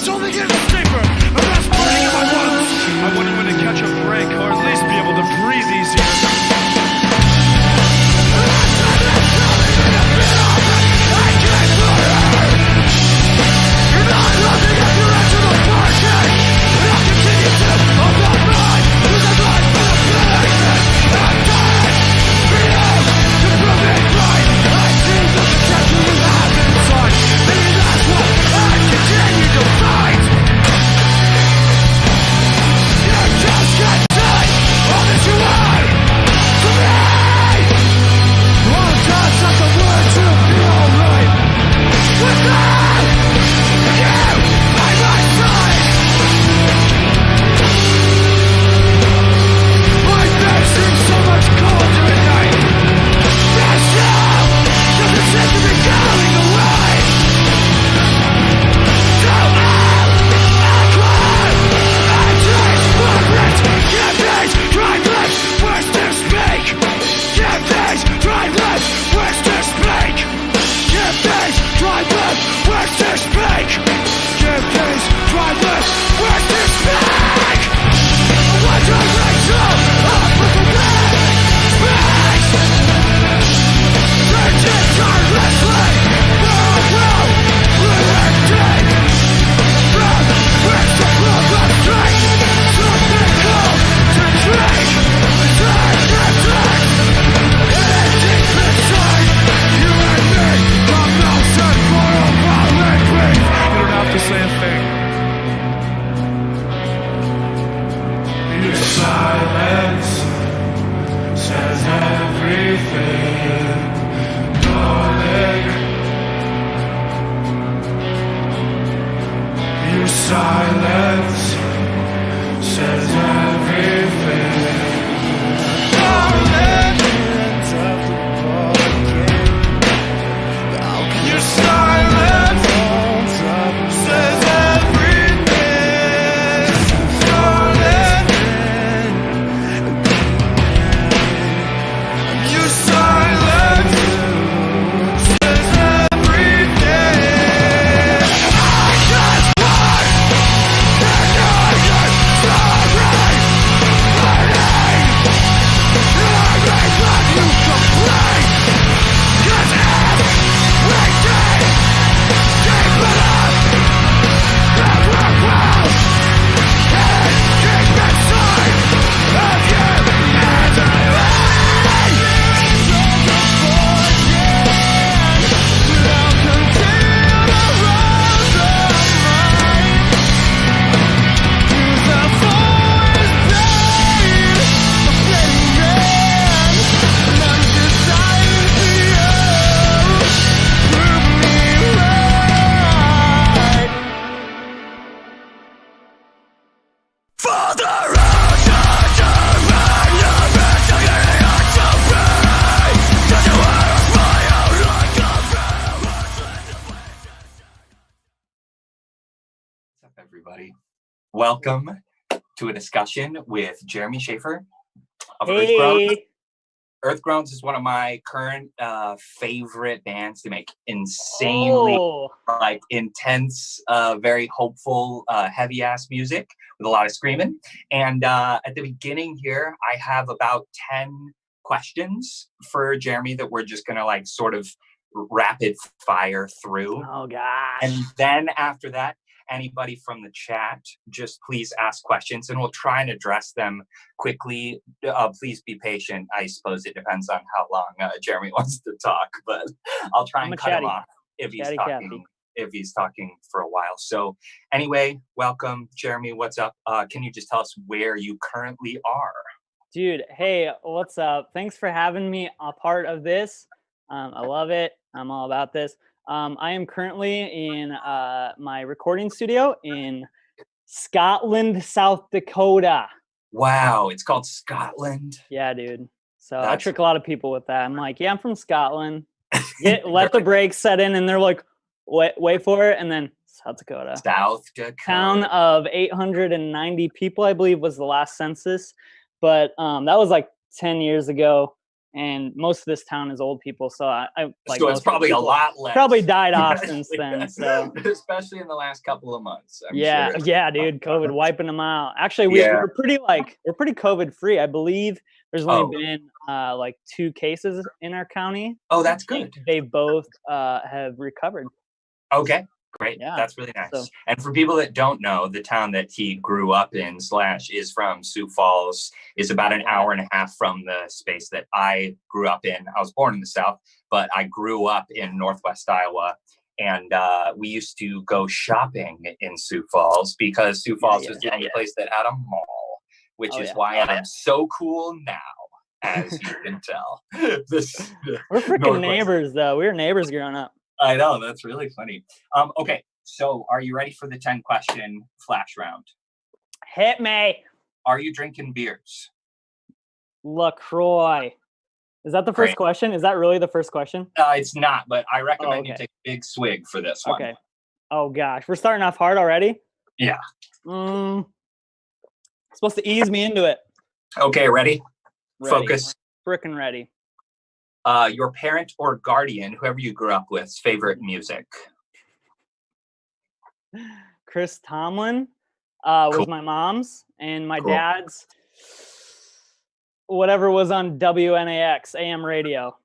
only getting steeper. I'm just burning in my lungs. I wonder when to catch a break, or at least be able to breathe easier. Everybody, welcome to a discussion with Jeremy Schaefer of Hey. Earth Groans. Earth Groans is one of my current favorite bands. They make insanely intense, very hopeful, heavy ass music with a lot of screaming. And at the beginning here, I have about 10 questions for Jeremy that we're just gonna sort of rapid fire through. Oh gosh. And then after that, anybody from the chat, just please ask questions and we'll try and address them quickly. Please be patient. I suppose it depends on how long Jeremy wants to talk, but I'll try and cut him off if he's talking for a while. So anyway, welcome, Jeremy. What's up? Can you just tell us where you currently are? Dude, hey, what's up? Thanks for having me a part of this. I love it. I'm all about this. I am currently in my recording studio in Scotland, South Dakota. Wow, it's called Scotland? Yeah, dude. So I trick a lot of people with that. I'm like, yeah, I'm from Scotland. Let the brakes set in, and they're like, wait for it, and then South Dakota. South Dakota. Town of 890 people, I believe, was the last census. But that was like 10 years ago. and most of this town is old people. So I like so it's probably a lot less. Probably died off since then. So especially in the last couple of months. I'm yeah, sure. yeah, dude, COVID wiping them out. Actually, we're pretty COVID free. I believe there's only been like 2 cases in our county. Oh, that's good. They both have recovered. Okay, great. Yeah, That's really nice. so. And for people that don't know, the town that he grew up in / is from Sioux Falls, is about an hour and a half from the space that I grew up in. I was born in the South, but I grew up in Northwest Iowa. And we used to go shopping in Sioux Falls because Sioux Falls was the only place that had a mall, which is why I'm so cool now, as you can tell. We're freaking neighbors, though. We were neighbors growing up. I know, that's really funny. Okay, so are you ready for the 10-question flash round? Hit me. Are you drinking beers? LaCroix. Is that the first question? Is that really the first question? It's not, but I recommend you take a big swig for this one. Okay. Oh gosh, we're starting off hard already? Yeah. Supposed to ease me into it. Okay, ready? Focus. Frickin' ready. Your parent or guardian, whoever you grew up with, favorite music? Chris Tomlin was my mom's, and my dad's whatever was on WNAX AM radio.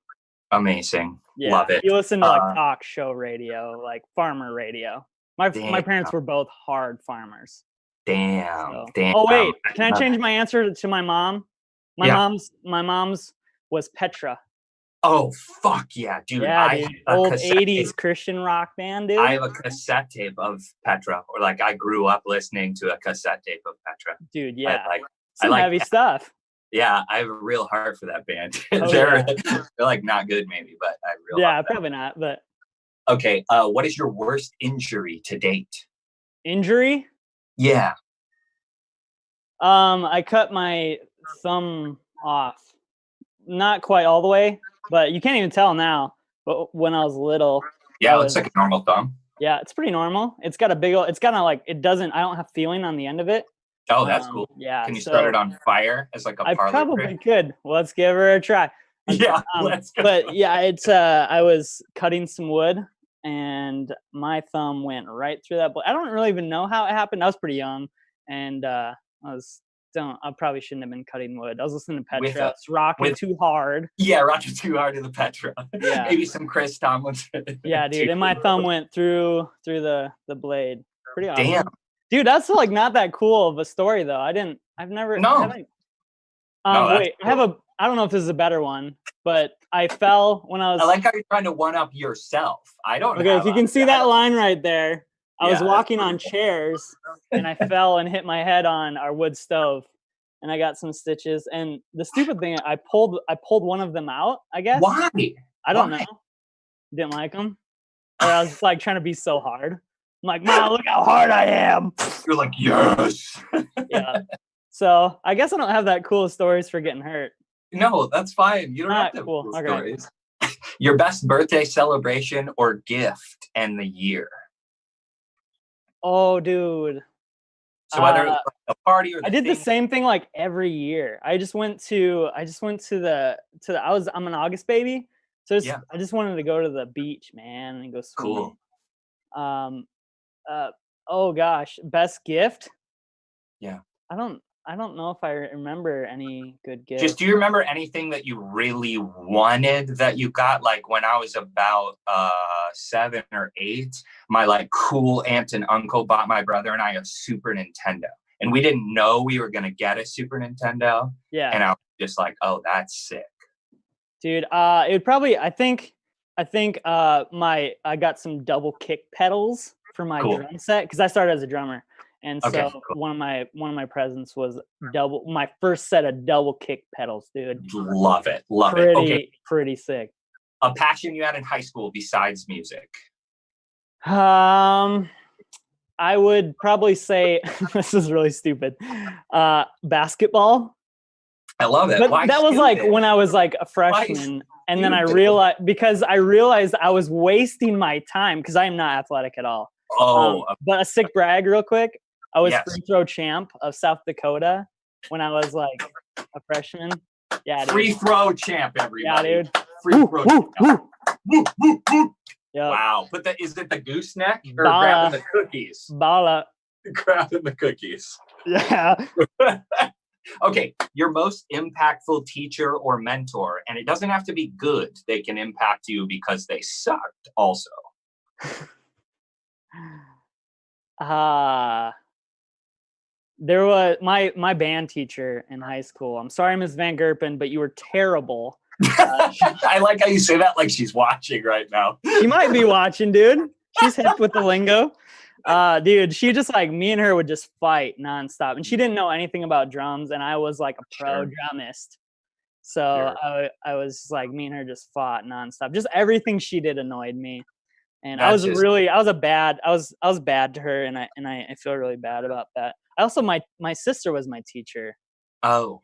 Amazing. Yeah. Love it. You listen to like talk show radio, like farmer radio. My parents were both hard farmers. Damn. Oh wait, can I change my answer to my mom? My mom's was Petra. Oh fuck yeah, dude! Yeah, dude. Old '80s Christian rock band, dude. I have a cassette tape of Petra, or like I grew up listening to a cassette tape of Petra. Dude, yeah, I like heavy stuff. Yeah, I have a real heart for that band. They're like not good, maybe, but I really probably not. But okay, what is your worst injury to date? Injury? Yeah. I cut my thumb off. Not quite all the way, but you can't even tell now. But when I was little, it looks like a normal thumb. Yeah, it's pretty normal. It's got a big old. It's kind of like it doesn't. I don't have feeling on the end of it. Oh, that's cool. Yeah. Can you start it on fire as like a parlor I probably trick? could. Let's give her a try. Yeah, let's go. But yeah, it's I was cutting some wood and my thumb went right through that. I don't really even know how it happened. I was pretty young, and I probably shouldn't have been cutting wood. I was listening to Petra. I was rocking too hard. Yeah, rocking too hard to the Petra. Yeah. Maybe some Chris Tomlinson. Yeah, dude. And my thumb went through the blade. Pretty awesome. Damn. Dude, that's like not that cool of a story though. I've never. No. Wait, cool. I don't know if this is a better one, but I fell when I was. I like how you're trying to one up yourself. I don't. Okay, if you can see that line right there, I was walking on chairs and I fell and hit my head on our wood stove, and I got some stitches. And the stupid thing, I pulled one of them out. I guess. Why? I don't know. Didn't like them, or I was just like trying to be so hard. I'm like, Mom, look how hard I am. You're like, yes. Yeah. So I guess I don't have that cool stories for getting hurt. No, that's fine. You don't have to have cool stories. Your best birthday celebration or gift and the year. Oh, dude. So whether it was a party or I did the same thing like every year. I'm an August baby. So I just wanted to go to the beach, man, and go swimming. Cool. Oh gosh, best gift? Yeah. I don't know if I remember any good gifts. Just do you remember anything that you really wanted that you got? Like when I was about 7 or 8, my like cool aunt and uncle bought my brother and I a Super Nintendo. And we didn't know we were gonna get a Super Nintendo. Yeah. And I was just like, oh, that's sick. Dude, it would probably I think I got some double kick pedals for my drum set because I started as a drummer. And so one of my presents was my first set of double kick pedals, dude. Love it. Okay. Pretty sick. A passion you had in high school besides music? I would probably say this is really stupid. Basketball. I love it. But that was like when I was like a freshman, and then I realized I was wasting my time because I am not athletic at all. But a sick brag real quick. I was free throw champ of South Dakota when I was like a freshman. Yeah, dude. Free throw champ, everybody. Yeah, dude. Free throw champ. Woo, woo, woo. Yep. Wow. Is it the gooseneck or Bala. grabbing the cookies? Bala. Grabbing the cookies. Yeah. Okay, your most impactful teacher or mentor, and it doesn't have to be good. They can impact you because they sucked also. There was my band teacher in high school. I'm sorry, Ms. Van Gerpen, but you were terrible. I like how you say that like she's watching right now. She might be watching, dude. She's hip with the lingo. Dude, she just like, me and her would just fight nonstop. And she didn't know anything about drums, and I was like a pro drummist. So I was like, me and her just fought nonstop. Just everything she did annoyed me. And I was bad to her, and I feel really bad about that. I also, my sister was my teacher. Oh,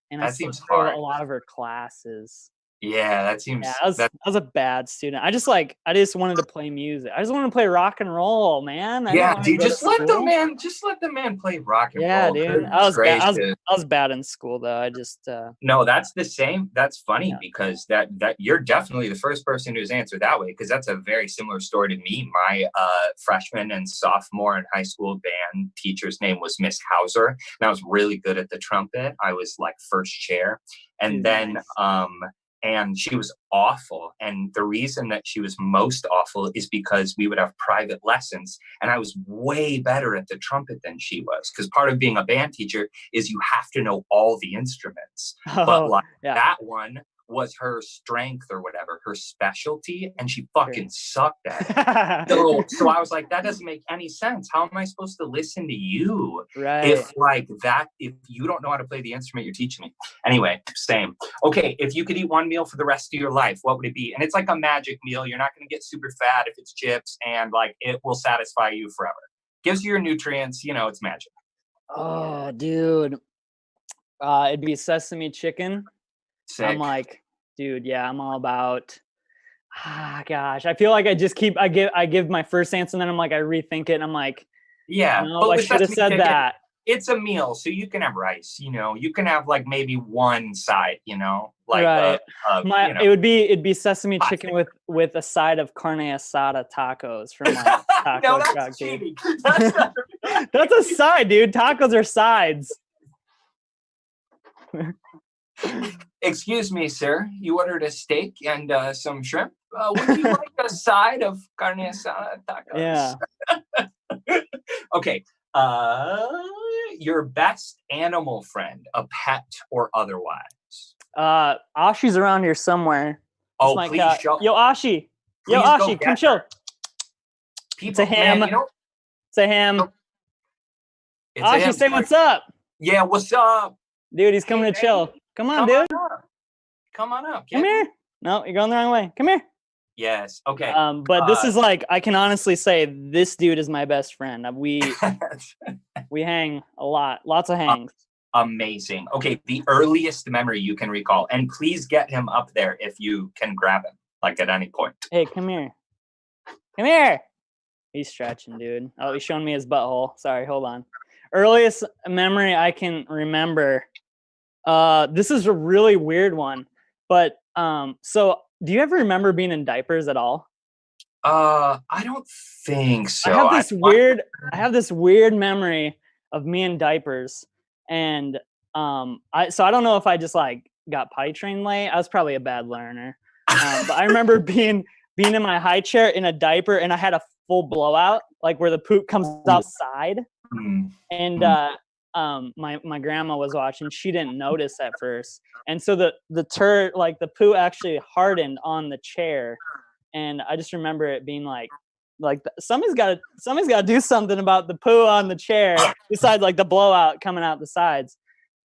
and that I seems still hard. a lot of her classes. Yeah, that seems. Yeah, I was a bad student. I just wanted to play music. I just wanted to play rock and roll, man. Dude, just let the man play rock and roll. Yeah, dude. I was bad in school though. I just No, that's the same. That's funny because that you're definitely the first person who's answered that way, because that's a very similar story to me. My freshman and sophomore in high school band teacher's name was Miss Hauser, and I was really good at the trumpet. I was like first chair, and then nice. And she was awful. And the reason that she was most awful is because we would have private lessons, and I was way better at the trumpet than she was. Because part of being a band teacher is you have to know all the instruments. But that one was her strength or whatever, her specialty, and she fucking sucked at it. So I was like, that doesn't make any sense. How am I supposed to listen to you if you don't know how to play the instrument you're teaching me? Anyway, same. Okay, if you could eat one meal for the rest of your life, what would it be? And it's like a magic meal. You're not going to get super fat if it's chips, and like it will satisfy you forever. Gives you your nutrients, it's magic. Oh, dude. It'd be sesame chicken. Sick. I'm like, dude, yeah, I'm all about. Gosh, I feel like I give my first answer, and then I'm like, I rethink it, and I'm like, I should have said that. It's a meal, so you can have rice. You can have like maybe one side. Like right. It'd be sesame chicken with a side of carne asada tacos from like taco no, that's truck, cheating. That's a side, dude. Tacos are sides. Excuse me, sir. You ordered a steak and some shrimp. Would you like a side of carne asada tacos? Yeah. Okay. Your best animal friend, a pet or otherwise? Ashi's around here somewhere. Oh, please show. Yo, Ashi. Yo, Ashi, come chill. It's a ham. Man, it's a ham. Ashi, say what's up. Yeah, what's up? Dude, he's coming to chill. Come on, dude. Come on up. Come here. No, you're going the wrong way. Come here. Yes. Okay. But this is like, I can honestly say this dude is my best friend. We hang a lot. Lots of hangs. Amazing. Okay. The earliest memory you can recall, and please get him up there if you can grab him, like at any point. Hey, come here. Come here. He's stretching, dude. Oh, he's showing me his butthole. Sorry, hold on. Earliest memory I can remember. This is a really weird one, but so do you ever remember being in diapers at all? I don't think so. I have this weird memory of me in diapers, and I don't know if I just like got potty trained late. I was probably a bad learner, but I remember being in my high chair in a diaper, and I had a full blowout, like where the poop comes outside, and my grandma was watching. She didn't notice at first, and so the poo actually hardened on the chair, and I just remember it being like somebody's got to do something about the poo on the chair besides like the blowout coming out the sides.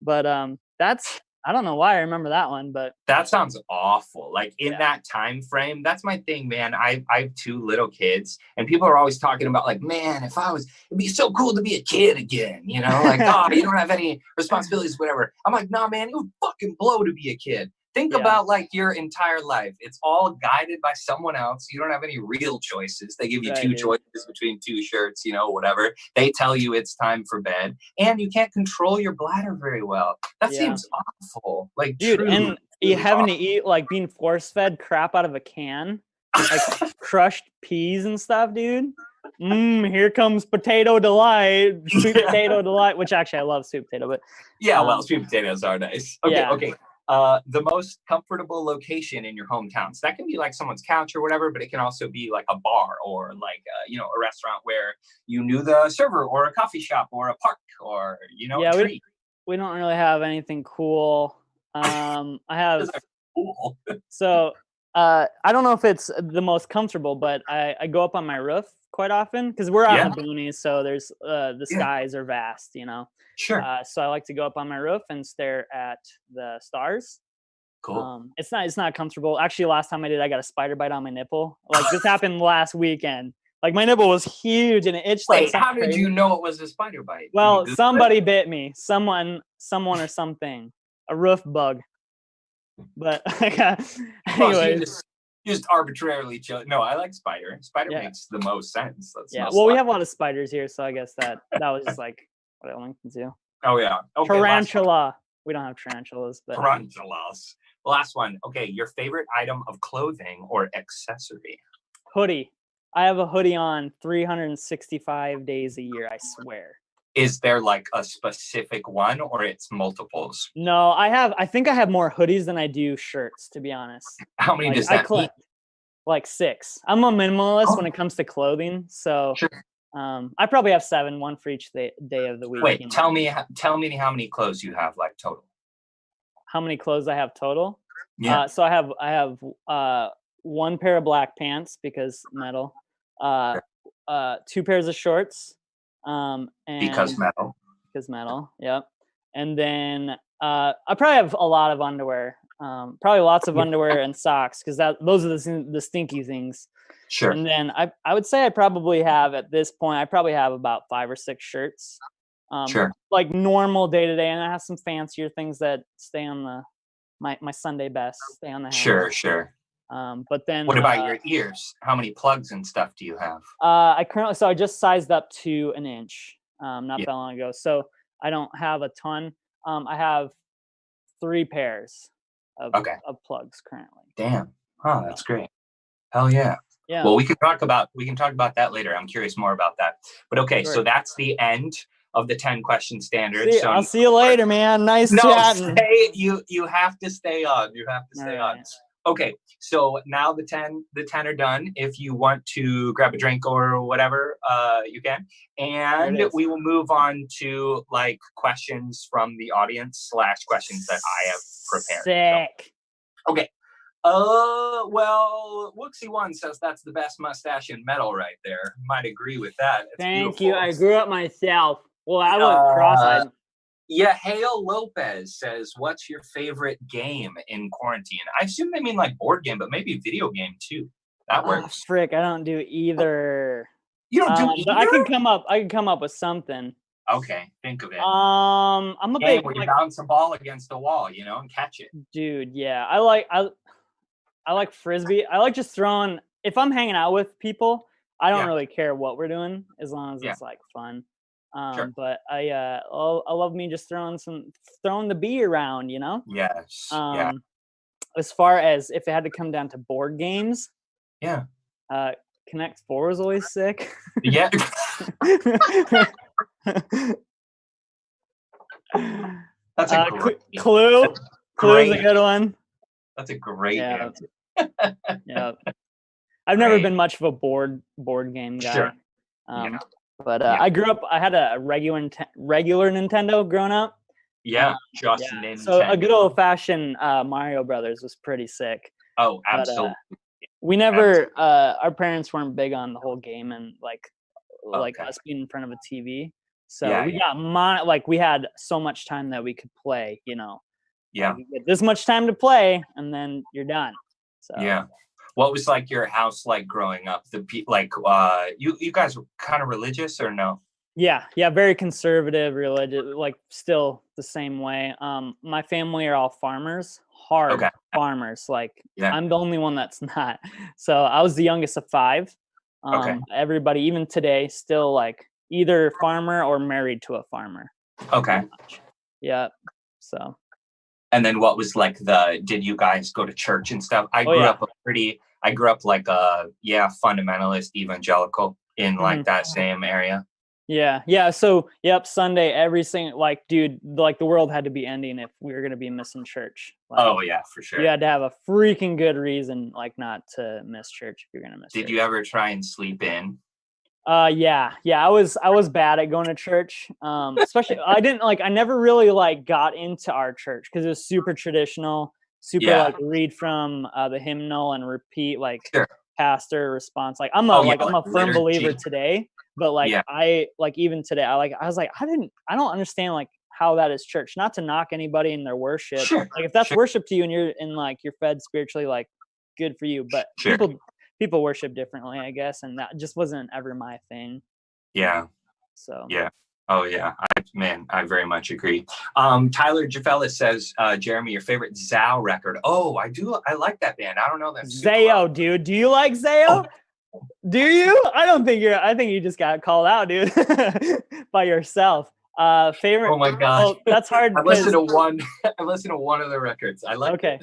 But I don't know why I remember that one, but that sounds awful. Like in that time frame, that's my thing, man. I have 2 little kids, and people are always talking about like, man, it'd be so cool to be a kid again, like, oh, you don't have any responsibilities, whatever. I'm like, nah, man, it would fucking blow to be a kid. Think Yeah. about like your entire life. It's all guided by someone else. You don't have any real choices. They give you Right, two dude. choices between two shirts, you know, whatever. They tell you it's time for bed, and you can't control your bladder very well. That Yeah. seems awful. Like, Dude, truly, and you truly having to awful. eat like being force fed crap out of a can, like crushed peas and stuff, dude. Here comes potato delight, sweet Yeah. potato delight. Which actually I love sweet potato, but Yeah, well, um, sweet potatoes are nice. Okay, yeah. okay. The most comfortable location in your hometown. So that can be like someone's couch or whatever, but it can also be like a bar or like you know, a restaurant where you knew the server, or a coffee shop, or a park, or you know, Yeah, a tree. we don't really have anything cool. I have Those are cool. so I don't know if it's the most comfortable, but I go up on my roof quite often because we're out in Yeah, the boonies, so there's the yeah, skies are vast, you know. sure, So I like to go up on my roof and stare at the stars. cool. It's not comfortable. Actually, last time I did, I got a spider bite on my nipple. Like this happened last weekend. Like my nipple was huge and it itched like Wait, something how did crazy. you know it was a spider bite? Did you Well, Google it? somebody bit me. Someone or something. A roof bug. But Well, so anyways, you just arbitrarily chose. No, I like spider. Spider yeah. makes the most sense. That's Yeah. most Well, we logical. have a lot of spiders here, so I guess that was just like what I linked into. Oh yeah. Okay. Last one. Tarantula. We don't have tarantulas, but Tarantulas. Last one. Okay, your favorite item of clothing or accessory? hoodie. I have a hoodie on 365 days a year, I swear. Is there like a specific one, or it's multiples? No, I think I have more hoodies than I do shirts, to be honest. How many Like does I that mean? collect like 6. I'm a minimalist Oh, when it comes to clothing, so sure. I probably have 7, one for each day of the week. Wait, You know? tell me how many clothes you have, like, total. How many clothes I have total? Yeah, So I have one pair of black pants because metal. Uh, sure. 2 pairs of shorts. And Because metal. because metal. Yep. And then I probably have a lot of underwear. Probably lots of Yeah, underwear and socks because those are the stinky things. sure, And then I would say I probably have at this point I probably have about 5 or 6 shirts. sure, Like normal day to day, and I have some fancier things that stay on my Sunday best, stay on the hanger. sure. But then What about your ears? How many plugs and stuff do you have? I just sized up to an inch not Yeah. that long ago, so I don't have a ton. I have 3 pairs Okay. of plugs currently. Damn. Huh, that's great. Hell yeah. Yeah. Well, we can talk about that later. I'm curious more about that. But okay, Sure. so that's the end of the 10 question standard. See, So I'll see you later, man. Nice no, chatting. you have to stay on. You have to stay on. Alright. Okay, so now the 10 are done. If you want to grab a drink or whatever, you can. And is. we will move on to like questions from the audience / questions that I have prepared. Sick. So, okay. Well, Wooksy One says that's the best mustache in metal right there. Might agree with that. It's Thank beautiful. you. I grew up myself. Well, I went cross-eyed. Yeah, Hale Lopez says, "What's your favorite game in quarantine?" I assume they mean like board game, but maybe video game too. That Oh, works. frick, I don't do either. You don't do But either? I can come up with something. Okay, think of it. I'm a Game big where you bounce a ball against a wall, you know, and catch it. dude. Yeah, I like frisbee. I like just throwing. If I'm hanging out with people, I don't Yeah. really care what we're doing as long as Yeah. it's like fun. Sure. But I love me just throwing the bee around, you know. Yes. Yeah. As far as if it had to come down to board games, Yeah. Connect 4 is always sick. Yeah. That's a great game. Clue. Clue is a Great. good one. That's a great Yeah. game. Yeah. I've never Great. been much of a board game guy. Sure. Um, But Yeah. I grew up. I had a regular Nintendo growing up. Yeah. Just Yeah. Nintendo. So a good old fashioned Mario Brothers was pretty sick. Oh, But, absolutely. we never. Our parents weren't big on the whole game and like Okay. us being in front of a TV. So Yeah, we got we had so much time that we could play. You know. Yeah. You get this much time to play, and then you're done. So Yeah. What was like your house like growing up? You guys were kind of religious or no? Yeah, very conservative religious, like still the same way. My family are all farmers, hard Okay. farmers. Like Yeah. I'm the only one that's not. So I was the youngest of five. Okay. Everybody, even today, still like either farmer or married to a farmer. Okay. Yeah. So. And then what was like did you guys go to church and stuff? I Oh grew yeah. up like fundamentalist evangelical in like that same area. Yeah. So, yep, Sunday, every single, like, dude, like the world had to be ending if we were going to be missing church. Like, Oh yeah, for sure. you had to have a freaking good reason, like, not to miss church if you're going to miss Did church. you ever try and sleep in? Yeah. I was bad at going to church. Especially, I never really like got into our church because it was super traditional, super Yeah. like read from the hymnal and repeat like Sure. pastor response. Like I'm Oh, yeah, I'm a like firm believer liturgy. today, but like Yeah. I like even today I was like I don't understand like how that is church. Not to knock anybody in their worship. Sure. Like if that's Sure. worship to you and you're in like you're fed spiritually, like good for you. But Sure. people worship differently, I guess, and that just wasn't ever my thing. Yeah. So Yeah. Oh yeah. I very much agree. Tyler Jaffelis says, Jeremy, your favorite Zao record. Oh, I like that band. I don't know them super Zayo, well. dude. Do you like Zayo? Do you? I think you just got called out, dude, by yourself. Favorite. Oh my god. Well, that's hard. I listened to one of the records. I like Okay.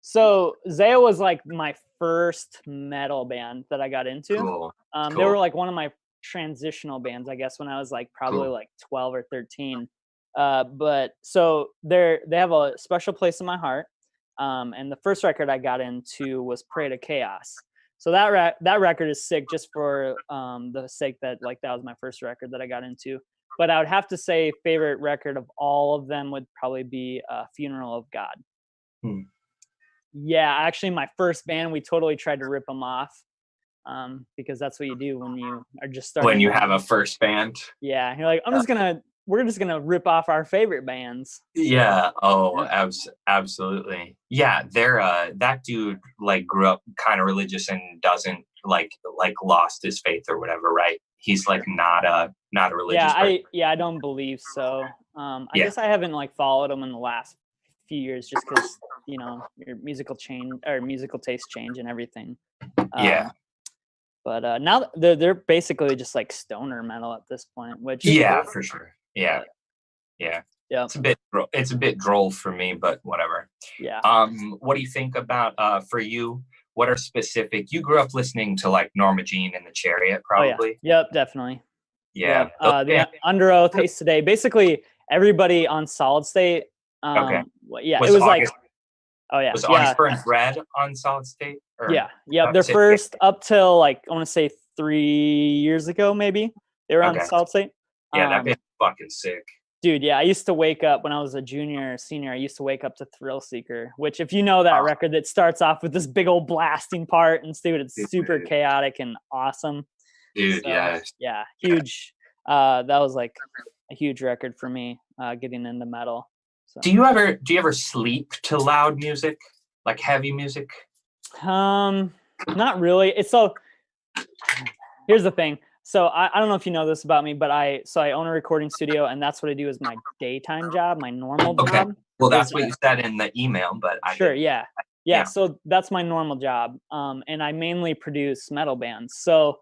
So Zayo was like my first metal band that I got into. Cool. They were like one of my transitional bands, I guess, when I was like probably like 12 or 13. But so they have a special place in my heart. And the first record I got into was Pray to Chaos. So that record is sick just for the sake that like that was my first record that I got into. But I would have to say favorite record of all of them would probably be Funeral of God. Yeah, actually my first band, we totally tried to rip them off because that's what you do when you are just starting. When you have a first band. Yeah, you're like, we're just gonna rip off our favorite bands. Yeah. Oh, absolutely. Yeah. They're that dude like grew up kind of religious and doesn't like lost his faith or whatever, right? He's like not a religious person. I don't believe so. I guess I haven't like followed them in the last few years just because your musical taste change and everything. Yeah. But now they're basically just like stoner metal at this point, which for sure. Yeah. Yeah. It's a bit droll for me, but whatever. Yeah. What do you think about for you? What are specific? You grew up listening to like Norma Jean and the Chariot, probably. Oh, yeah. Yep, definitely. Yeah. The Under Oath, Haste Today, basically everybody on Solid State. Okay. Yeah, Was it was August, like. Oh yeah. Was August Burns Red on Solid State? Or, Yeah. Their first up till like I want to say 3 years ago, maybe they were on Solid State. Yeah, that band's fucking sick. Dude, yeah, I used to wake up when I was a junior or senior. I used to wake up to Thrill Seeker, which if you know that record that starts off with this big old blasting part and it's super chaotic and awesome. Dude, so, yeah, huge. That was like a huge record for me getting into metal. So. Do you ever sleep to loud music, like heavy music? Not really. Here's the thing. So I don't know if you know this about me, but I own a recording studio, and that's what I do as my daytime job, my normal job. Well, that's what you said in the email, but yeah. So that's my normal job, and I mainly produce metal bands. So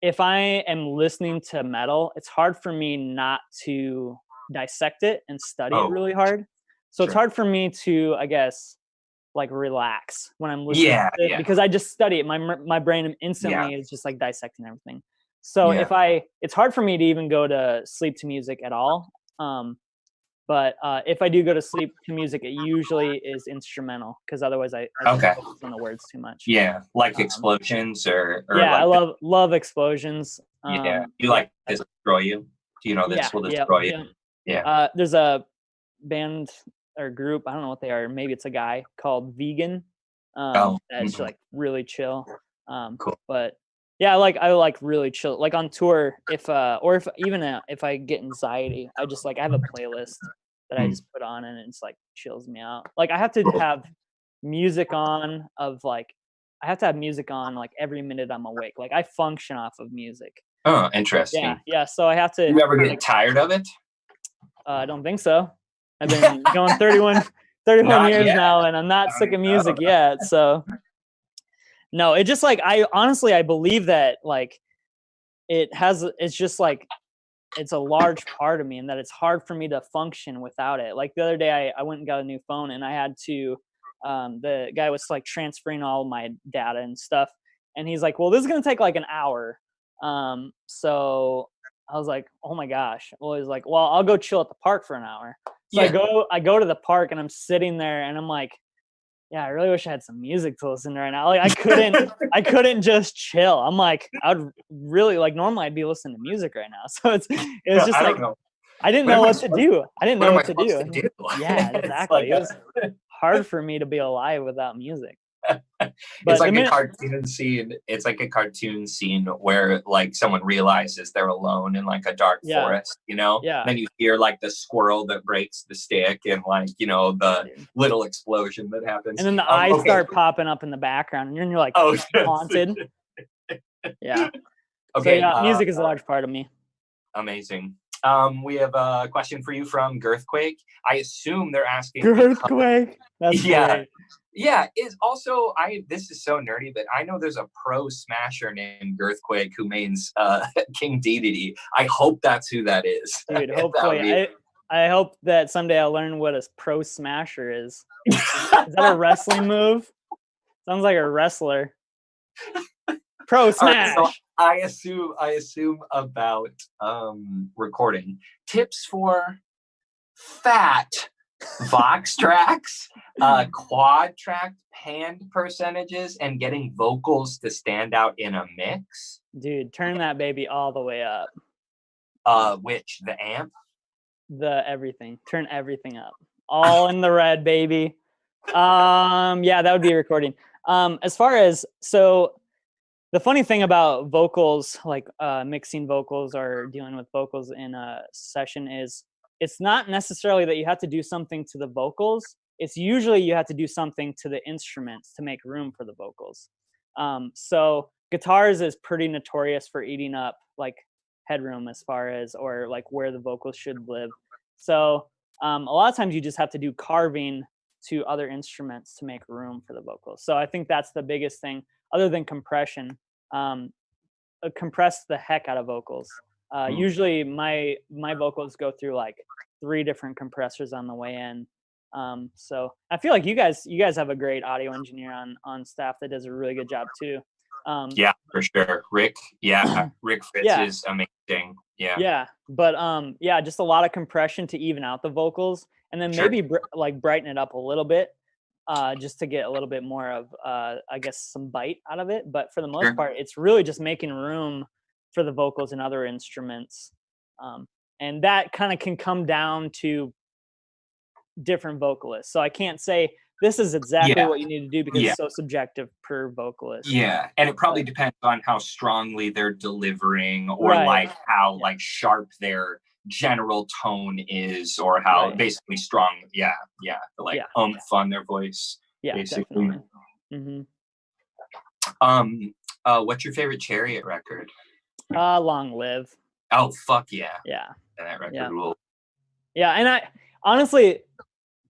if I am listening to metal, it's hard for me not to dissect it and study it really hard. So it's hard for me to, I guess, like relax when I'm listening to it because I just study it. My brain instantly is just like dissecting everything. So it's hard for me to even go to sleep to music at all. But if I do go to sleep to music, it usually is instrumental because otherwise I focus on the words too much. Yeah, like explosions or yeah, like I love explosions. You like This Will Destroy You? Do you know This Will Destroy You? Yeah. There's a band or group, I don't know what they are. Maybe it's a guy called Vegan. That's like really chill. Cool. But yeah, I like really chill. Like on tour, if I get anxiety, I just I have a playlist that I just put on and it's like chills me out. Like I have to have music on like every minute I'm awake. Like I function off of music. Oh, interesting. Yeah. So I have to. You ever get tired of it? I don't think so. I've been going 31 years yet. now, and I'm not sick of music yet. So no, it just like I honestly I believe that like it's just like it's a large part of me, and that it's hard for me to function without it. Like the other day, I went and got a new phone, and I had to. The guy was like transferring all my data and stuff, and he's like, "Well, this is gonna take like an hour." So I was like, "Oh my gosh!" Well, he's like, "Well, I'll go chill at the park for an hour." So I go to the park, and I'm sitting there, and I'm like, yeah, I really wish I had some music to listen to right now. Like I couldn't just chill. I'm like, I would really like normally I'd be listening to music right now. So it was just I like don't know. I didn't know what to do. I didn't know what to do. do? Yeah, exactly. It was hard for me to be alive without music. It's like a cartoon scene. It's like a cartoon scene where like someone realizes they're alone in like a dark forest, you know? Yeah. Then you hear like the squirrel that breaks the stick and like, you know, the little explosion that happens. And then the eyes start popping up in the background and you're like haunted. Yeah. Okay. So yeah, music is a large part of me. Amazing. We have a question for you from Girthquake. I assume they're asking Girthquake. That's great. Yeah, is also this is so nerdy, but I know there's a pro smasher named Girthquake who means King Dedede. I hope that's who that is. Dude, hopefully. I hope that someday I'll learn what a pro smasher is. Is that a wrestling move? Sounds like a wrestler. Pro smash. Right, so I assume about recording tips for fat Vox tracks, quad track panned percentages, and getting vocals to stand out in a mix. Dude, turn that baby all the way up. Which the amp? The everything. Turn everything up. All in the red, baby. Yeah, that would be recording. As far as the funny thing about vocals, like mixing vocals or dealing with vocals in a session is it's not necessarily that you have to do something to the vocals. It's usually you have to do something to the instruments to make room for the vocals. So guitars is pretty notorious for eating up like headroom as far as, or like where the vocals should live. So a lot of times you just have to do carving to other instruments to make room for the vocals. So I think that's the biggest thing other than compression. Compress the heck out of vocals. Usually my vocals go through like 3 different compressors on the way in. So I feel like you guys have a great audio engineer on staff that does a really good job too. Yeah, for sure. Rick Fritz is amazing. Yeah. But just a lot of compression to even out the vocals, and then maybe like brighten it up a little bit, just to get a little bit more of I guess some bite out of it. But for the most part, it's really just making room for the vocals and other instruments, and that kind of can come down to different vocalists. So I can't say this is exactly what you need to do because it's so subjective per vocalist. Yeah, and it probably depends on how strongly they're delivering, or like how like sharp their general tone is, or how basically strong. Like oomph on their voice. Yeah, basically. Definitely. What's your favorite Chariot record? Long Live. Oh fuck yeah. Yeah. That record rule. Yeah, and I honestly,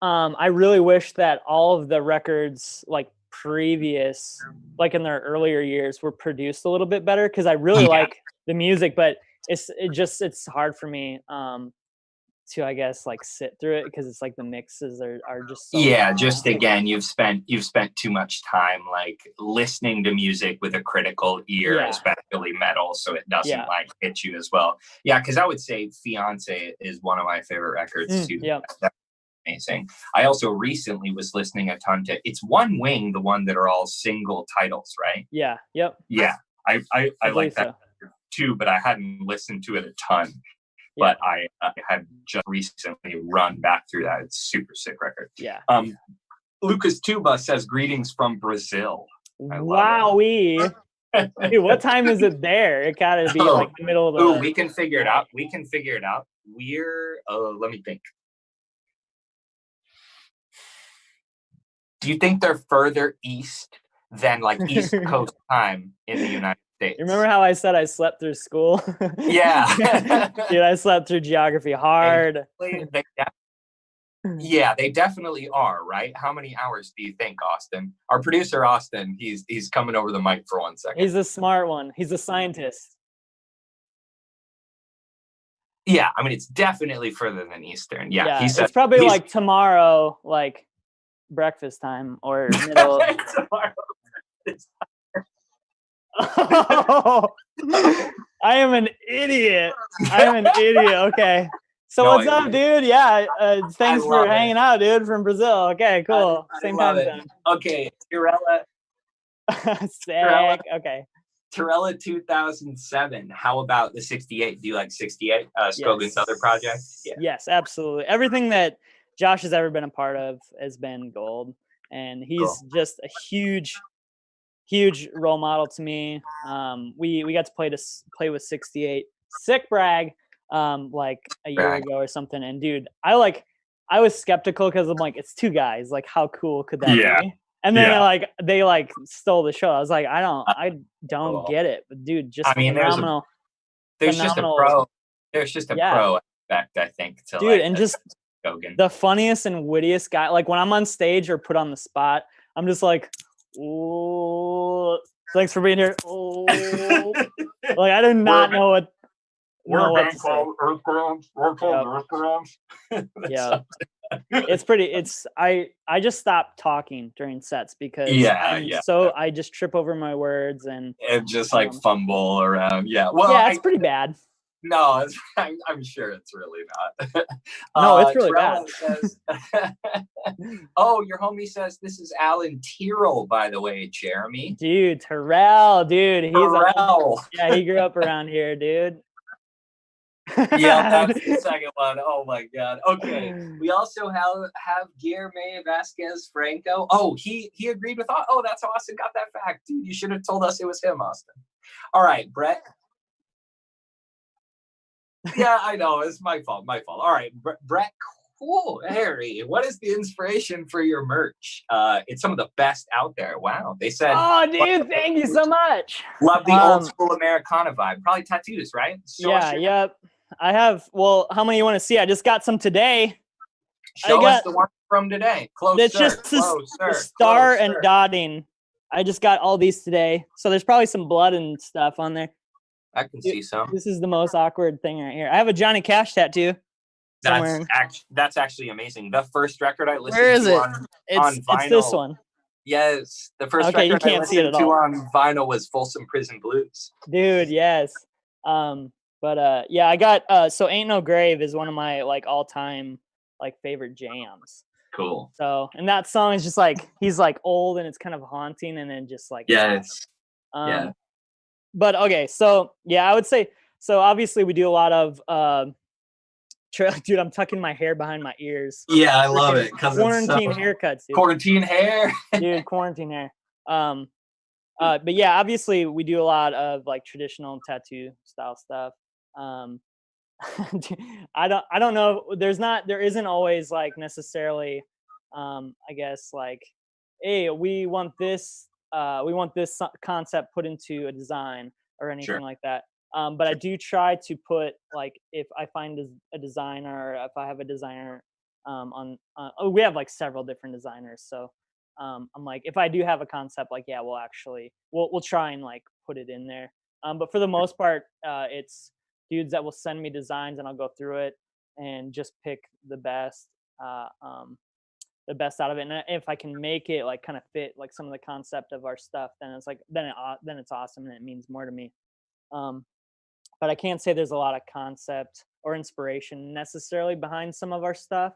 I really wish that all of the records like previous, like in their earlier years, were produced a little bit better, because I really like the music, but it's hard for me to, I guess, like sit through it, because it's like the mixes are just so just again, you've spent too much time like listening to music with a critical ear, especially metal, so it doesn't like hit you as well. Because I would say Fiance is one of my favorite records too. That's amazing. I also recently was listening a ton to It's One Wing, the one that are all single titles, right? I like that too, but I hadn't listened to it a ton. But I had just recently run back through that. It's super sick record. Lucas Tuba says greetings from Brazil. Wowee. Dude, what time is it there? It gotta be like the middle of the we can figure it out. We're let me think. Do you think they're further east than like East Coast time in the United States. You remember how I said I slept through school? Yeah. Dude, I slept through geography hard. Yeah, they definitely are, right? How many hours do you think, Austin? Our producer, Austin, he's coming over the mic for 1 second. He's a smart one. He's a scientist. Yeah, I mean, it's definitely further than Eastern. Yeah, he said it's probably like tomorrow, like breakfast time or middle. tomorrow. I am an idiot. Okay. So what's up, dude? Yeah. Thanks for hanging out, dude, from Brazil. Okay, cool. Same time zone. Okay, Tirella. Sick. Okay. Tirella 2007. How about the 68? Do you like 68? Skogan's other project? Yeah. Yes, absolutely. Everything that Josh has ever been a part of has been gold. And he's just a huge role model to me. We got to play with 68. Sick brag. Like a year ago or something. And dude, I was skeptical because I'm like, it's two guys. Like, how cool could that be? And then they stole the show. I was like, I don't get it. But dude, just phenomenal. There's just a pro. There's just a pro effect, I think, to dude, and just Skogan. The funniest and wittiest guy. Like when I'm on stage or put on the spot, I'm just like, oh, thanks for being here. Oh. Like I do not know what. We're called Earth Groans. We're called Earth Groans. Yeah. I just stopped talking during sets because I just trip over my words and just like fumble around. Yeah. Well, yeah, it's pretty bad. No, I'm sure it's really not. No, it's really bad. Says, oh, your homie says this is Alan Tyrrell, by the way, Jeremy. Dude, Terrell, dude. Terrell. He grew up around here, dude. Yeah, that's the second one. Oh my god. Okay. We also have Guillermo Vasquez Franco. Oh, he agreed with that's how Austin got that fact. Dude, you should have told us it was him, Austin. All right, Brett. Yeah, I know. It's my fault. All right, Brett. Cool, Harry. What is the inspiration for your merch? It's some of the best out there. Wow. They said. Oh, dude, thank you so much. Love the old school Americana vibe. Probably tattoos, right? Yep. I have. Well, how many you want to see? I just got some today. Show us the one from today. It's just the star and dotting. I just got all these today. So there's probably some blood and stuff on there. I can see some. This is the most awkward thing right here. I have a Johnny Cash tattoo. That's actually amazing. The first record I listened to on vinyl. It's this one. Yes. The first record I listened to on vinyl was Folsom Prison Blues. Dude, yes. But yeah, I got so Ain't No Grave is one of my like all-time like favorite jams. Cool. So, and that song is just like he's like old and it's kind of haunting and then just like yeah. But okay, so yeah, I would say so obviously we do a lot of dude, I'm tucking my hair behind my ears. Yeah, I love it because quarantine haircuts, dude. Quarantine hair. Dude, quarantine hair. But yeah, obviously we do a lot of like traditional tattoo style stuff. I don't know. There isn't always like necessarily, I guess like, hey, we want this concept put into a design or anything like that. But I do try to put like if I find a designer, or if I have a designer we have like several different designers, so I'm like if I do have a concept, like we'll try and like put it in there. But for the most part, it's dudes that will send me designs and I'll go through it and just pick the best out of it. And if I can make it like kind of fit like some of the concept of our stuff, then it's like then it's awesome and it means more to me. But I can't say there's a lot of concept or inspiration necessarily behind some of our stuff.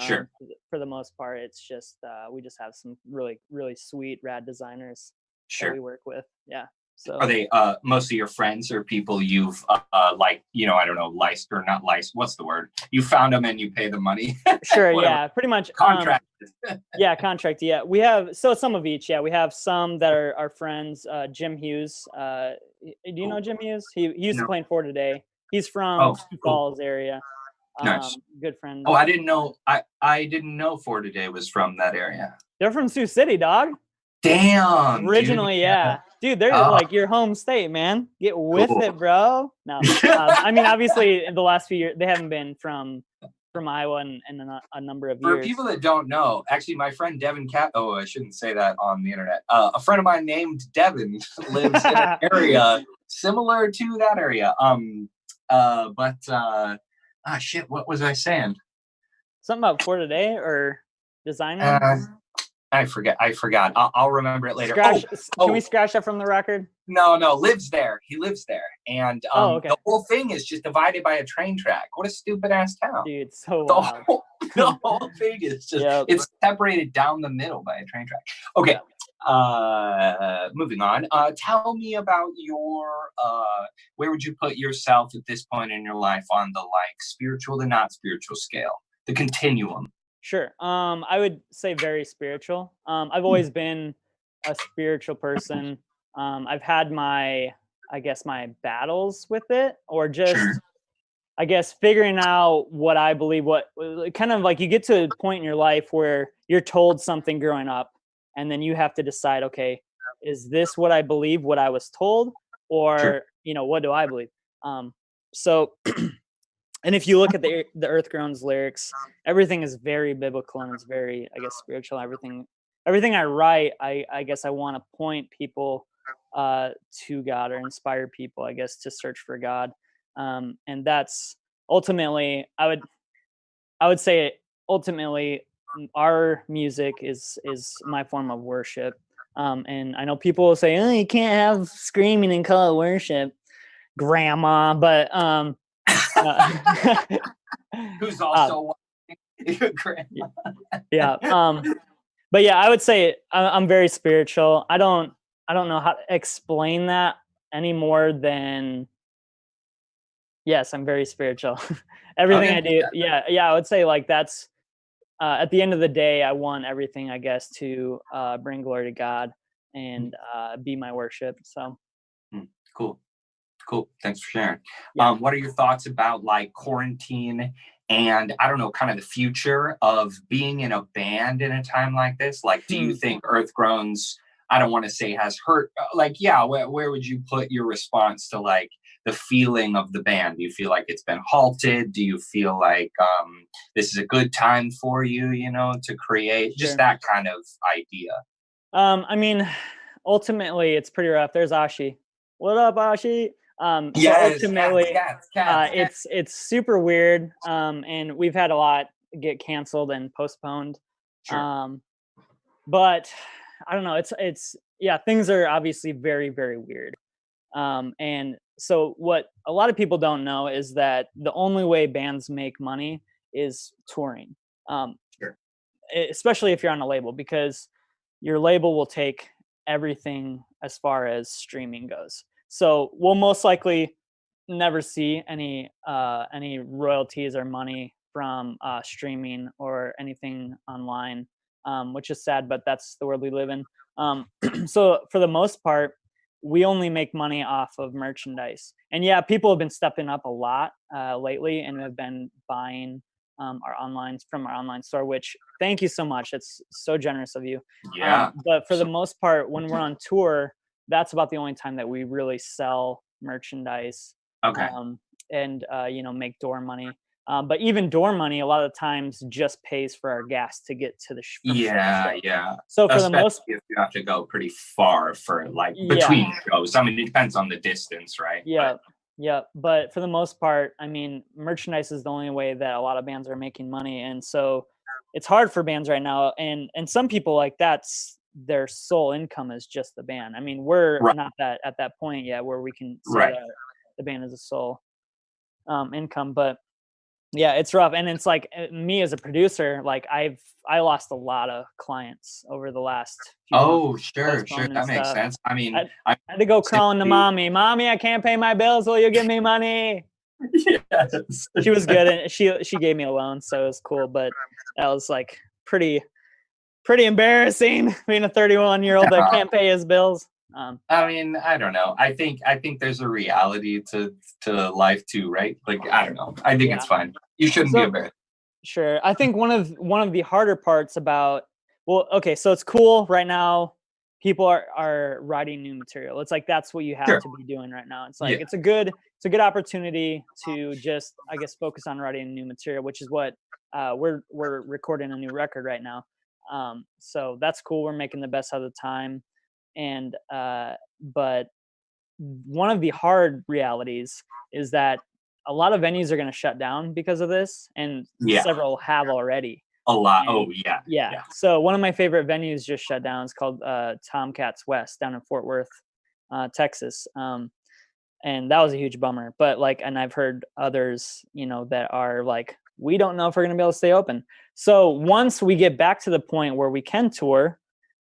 Sure. For the most part, it's just we just have some really, really sweet, rad designers that we work with. Yeah. So are they most of your friends or people you've like, I don't know, licensed or not licensed? What's the word? You found them and you pay them money. Sure. Yeah. Pretty much. Contracted. Yeah. Contract. Yeah. We have some of each. Yeah. We have some that are our friends. Jim Hughes. Do you know Jim Hughes? He used to play in For Today. He's from Sioux Falls area. Nice. Good friend. Oh, I didn't know. I didn't know For Today was from that area. They're from Sioux City, dog. Damn. Originally, dude. yeah. Dude, they're Oh, like your home state, man. Get with cool. it, bro. No, I mean, obviously, in the last few years, they haven't been from Iowa in a number of For years. people that don't know, actually, my friend Devin Oh, I shouldn't say that on the internet. A friend of mine named Devin lives in an area similar to that area. Shit, what was I saying? Something about For Today or designing. I forgot. I'll remember it later. Can we scratch that from the record? No, lives there. He lives there. And okay. The whole thing is just divided by a train track. What a stupid ass town. Dude, so wild. The whole thing is just, it's separated down the middle by a train track. Okay. Yep. Moving on. Tell me about your, where would you put yourself at this point in your life on the like spiritual to not spiritual scale, the continuum? Sure. I would say very spiritual. I've always been a spiritual person. I've had my battles with it, or just, I guess, figuring out what I believe, what kind of like you get to a point in your life where you're told something growing up, and then you have to decide, okay, is this what I believe, what I was told, or, what do I believe? So and if you look at the Earth Groans lyrics, everything is very biblical and it's very, I guess, spiritual. Everything I write, I guess I want to point people to God, or inspire people, I guess, to search for God. And that's ultimately, I would say ultimately our music is my form of worship. And I know people will say, oh, you can't have screaming and call it worship, grandma, but who's also your grandma. Yeah. But yeah, I would say I'm very spiritual. I don't know how to explain that any more than, yes, I'm very spiritual. Everything I do. Yeah. I would say like that's, at the end of the day, I want everything, I guess, to bring glory to God and be my worship. So. Cool. Thanks for sharing. Yeah. What are your thoughts about like quarantine and I don't know, kind of the future of being in a band in a time like this? Like, do you think Earth Groans, I don't want to say has hurt, like, yeah, where would you put your response to like the feeling of the band? Do you feel like it's been halted? Do you feel like this is a good time for you, to create just that kind of idea? I mean, ultimately it's pretty rough. There's Ashi. What up, Ashi? Yes, so ultimately, cats. It's super weird, and we've had a lot get canceled and postponed. But I don't know. It's things are obviously very, very weird. And so what a lot of people don't know is that the only way bands make money is touring. Especially if you're on a label, because your label will take everything as far as streaming goes. So we'll most likely never see any royalties or money from streaming or anything online, which is sad, but that's the world we live in. So for the most part, we only make money off of merchandise. And yeah, people have been stepping up a lot lately and have been buying our online store, which thank you so much. It's so generous of you. Yeah. But for the most part, when we're on tour, that's about the only time that we really sell merchandise. Okay. And make door money. But even door money, a lot of the times just pays for our gas to get to the show. Yeah. So for the most, if you have to go pretty far for like between shows. I mean, it depends on the distance, right? Yeah. But for the most part, I mean, merchandise is the only way that a lot of bands are making money, and so it's hard for bands right now. And some people, like, that's their sole income is just the band. I mean, we're not at that point yet where we can say that the band is a sole income, but yeah, it's rough. And it's like me as a producer, like I lost a lot of clients over the last few months. Sure, that makes sense. I mean, I had to go crawling to mommy, I can't pay my bills, will you give me money? Yes. She was good, and she gave me a loan, so it was cool, but that was like pretty embarrassing being a 31-year-old that can't pay his bills. I mean, I don't know. I think there's a reality to life too, right? Like, I don't know. I think it's fine. You shouldn't be embarrassed. Sure. I think one of the harder parts about, so it's cool right now. people are writing new material. It's like that's what you have Sure. to be doing right now. It's like Yeah. it's a good opportunity to just, I guess, focus on writing new material, which is what we're recording a new record right now. So that's cool. We're making the best out of the time, and but one of the hard realities is that a lot of venues are going to shut down because of this, and Yeah. several have already. A lot. And Oh yeah. yeah. So one of my favorite venues just shut down. It's called Tomcats West down in Fort Worth, Texas. And that was a huge bummer. But like, and I've heard others, that are like, we don't know if we're going to be able to stay open. So once we get back to the point where we can tour,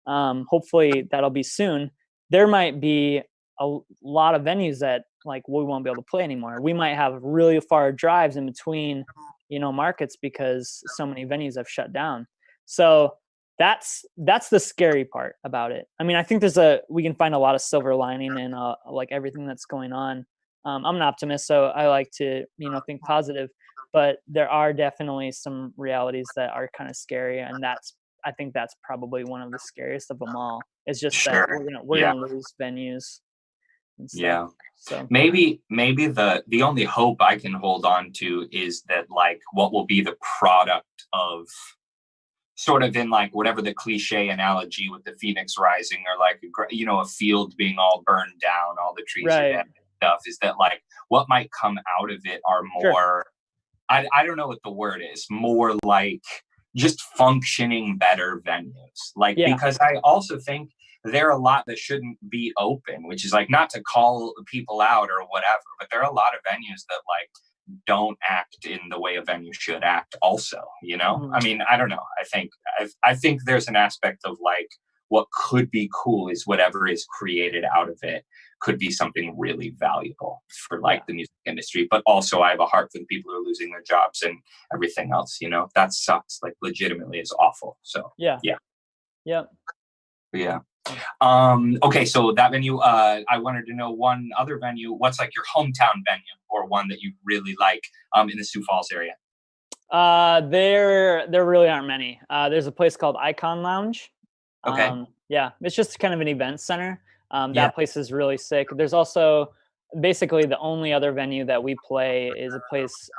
hopefully that'll be soon, there might be a lot of venues that like we won't be able to play anymore. We might have really far drives in between, markets because so many venues have shut down. So that's the scary part about it. I mean, I think we can find a lot of silver lining in like everything that's going on. I'm an optimist, so I like to, think positive, but there are definitely some realities that are kind of scary. And I think that's probably one of the scariest of them all. It's just that Sure. we're gonna lose venues and stuff. Yeah. So Maybe the only hope I can hold on to is that like what will be the product of sort of in like whatever the cliche analogy with the phoenix rising, or like a field being all burned down, all the trees are Right. dead and stuff, is that like what might come out of it are more Sure. I don't know what the word is, more like just functioning better venues. Like, Yeah. because I also think there are a lot that shouldn't be open, which is like not to call people out or whatever, but there are a lot of venues that like don't act in the way a venue should act also, Mhm. I mean, I don't know. I think there's an aspect of like what could be cool is whatever is created out of it could be something really valuable for like the music industry. But also I have a heart for the people who are losing their jobs and everything else, that sucks. Like legitimately is awful. So Yeah. okay, so that venue, I wanted to know one other venue. What's like your hometown venue, or one that you really like in the Sioux Falls area? There really aren't many. There's a place called Icon Lounge. Okay. It's just kind of an event center. Yeah. That place is really sick. There's also basically the only other venue that we play is a place.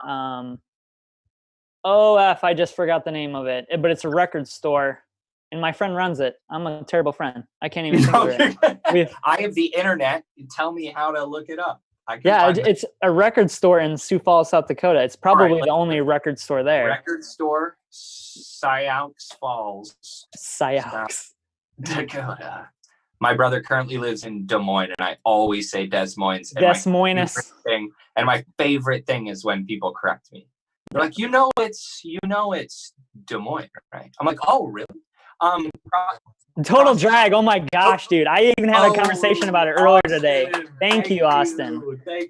I just forgot the name of it, but it's a record store, and my friend runs it. I'm a terrible friend. I can't even think of it. I have the internet. Tell me how to look it up. It's a record store in Sioux Falls, South Dakota. It's probably the only record store there. Record store, Sioux Falls, Dakota. My brother currently lives in Des Moines, and I always say Des Moines. Des Moines. And my favorite thing is when people correct me. They're like, it's Des Moines, right? I'm like, oh, really? Total drag. Oh my gosh, dude. I even had a conversation about it earlier today. Thank you, Austin.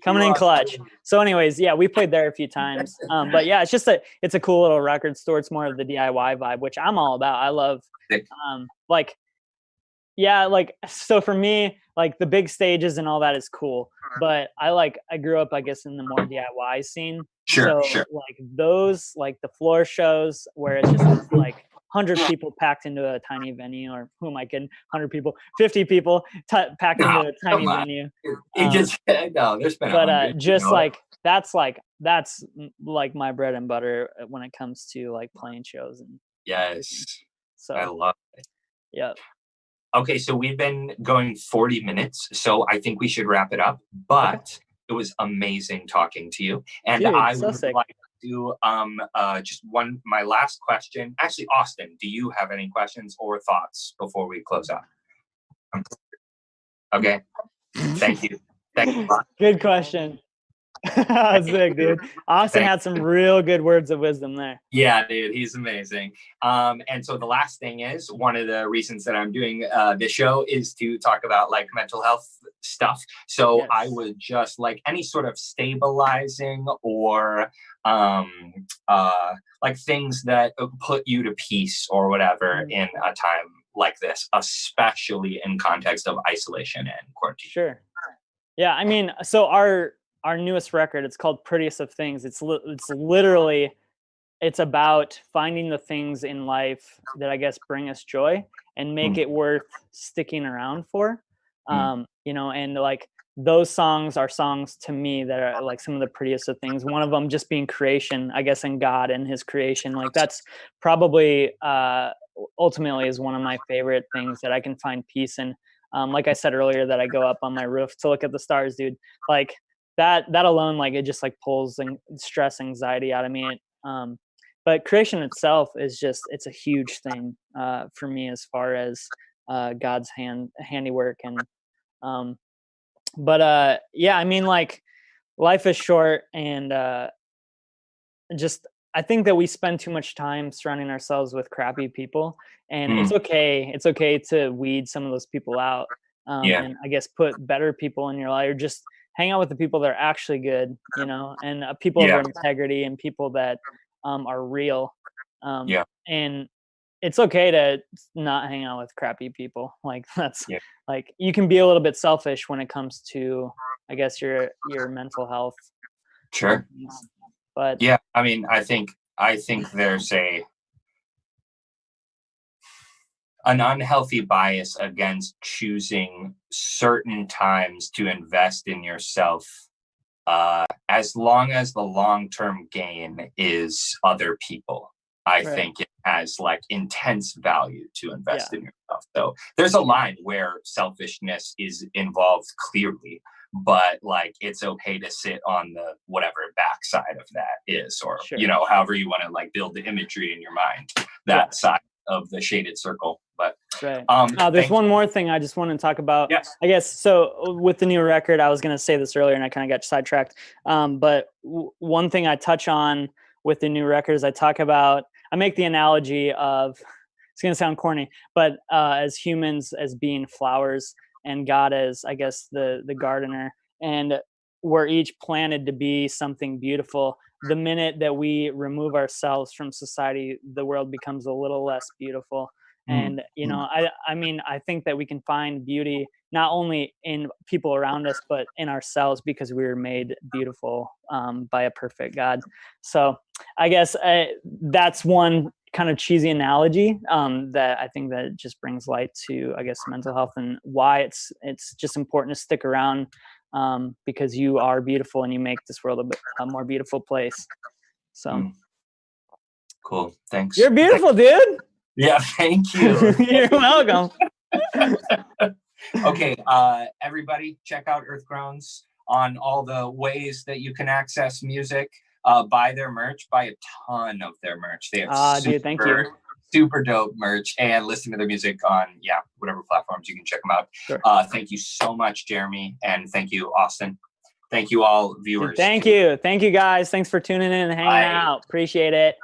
Coming in clutch. So anyways, we played there a few times. But yeah, it's a cool little record store. It's more of the DIY vibe, which I'm all about. I love so for me, like the big stages and all that is cool. But I grew up, I guess, in the more DIY scene. Sure. Like those, like the floor shows where it's just like 100 people packed into a tiny venue, or who am I kidding? 100 people, 50 people packed into a tiny venue. There's been 100, that's like my bread and butter when it comes to like playing shows. And yes, so I love it. Yeah. Okay, so we've been going 40 minutes, so I think we should wrap it up. But It was amazing talking to you, and dude, I so would sick. like to do just my last question. Actually, Austin, do you have any questions or thoughts before we close out? Okay, thank you. Good question. That's big, dude. Austin had some real good words of wisdom there. Yeah, dude, he's amazing. And so the last thing is, one of the reasons that I'm doing this show is to talk about like mental health stuff. So I would just like any sort of stabilizing or like things that put you to peace or whatever in a time like this, especially in context of isolation and quarantine. Sure. Yeah, I mean, so our newest record, it's called Prettiest of Things. It's literally, it's about finding the things in life that I guess bring us joy and make it worth sticking around for. Mm. You know, and like those songs are songs to me that are like some of the prettiest of things. One of them just being creation, I guess, and God and his creation. Like that's probably ultimately is one of my favorite things that I can find peace in. Like I said earlier, that I go up on my roof to look at the stars, dude. Like that alone, like it just like pulls stress, anxiety out of me. But creation itself is just, it's a huge thing for me as far as God's handiwork. And yeah, I mean, like life is short, and just I think that we spend too much time surrounding ourselves with crappy people, and it's okay to weed some of those people out, and I guess put better people in your life, or just hang out with the people that are actually good, you know, and people of integrity, and people that are real. And it's okay to not hang out with crappy people. Like that's like, you can be a little bit selfish when it comes to, I guess, your mental health. Sure. But yeah, I mean, I think there's an unhealthy bias against choosing certain times to invest in yourself, as long as the long-term gain is other people. I think it has like intense value to invest in yourself. So there's a line where selfishness is involved clearly, but like it's okay to sit on the whatever backside of that is, or you know, however you want to like build the imagery in your mind, that side of the shaded circle. But there's one more thing I just want to talk about. I guess so with the new record, I was going to say this earlier and I kind of got sidetracked. But one thing I touch on with the new record is I make the analogy of, it's going to sound corny, but as humans as being flowers, and God as, I guess, the gardener, and we're each planted to be something beautiful. The minute that we remove ourselves from society, the world becomes a little less beautiful. And, you know, I mean, I think that we can find beauty not only in people around us, but in ourselves, because we were made beautiful by a perfect God. So I guess that's one kind of cheesy analogy that I think that just brings light to, I guess, mental health, and why it's just important to stick around, because you are beautiful and you make this world a more beautiful place. So cool. Thanks. You're beautiful, dude. Yeah, thank you. You're welcome. Okay, everybody, check out Earth Groans on all the ways that you can access music. Buy their merch, buy a ton of their merch. They have dude, thank you. Super dope merch, and listen to their music on whatever platforms you can check them out. Sure. Thank you so much, Jeremy, and thank you, Austin. Thank you all, viewers. Dude, thank you guys. Thanks for tuning in and hanging out. Appreciate it.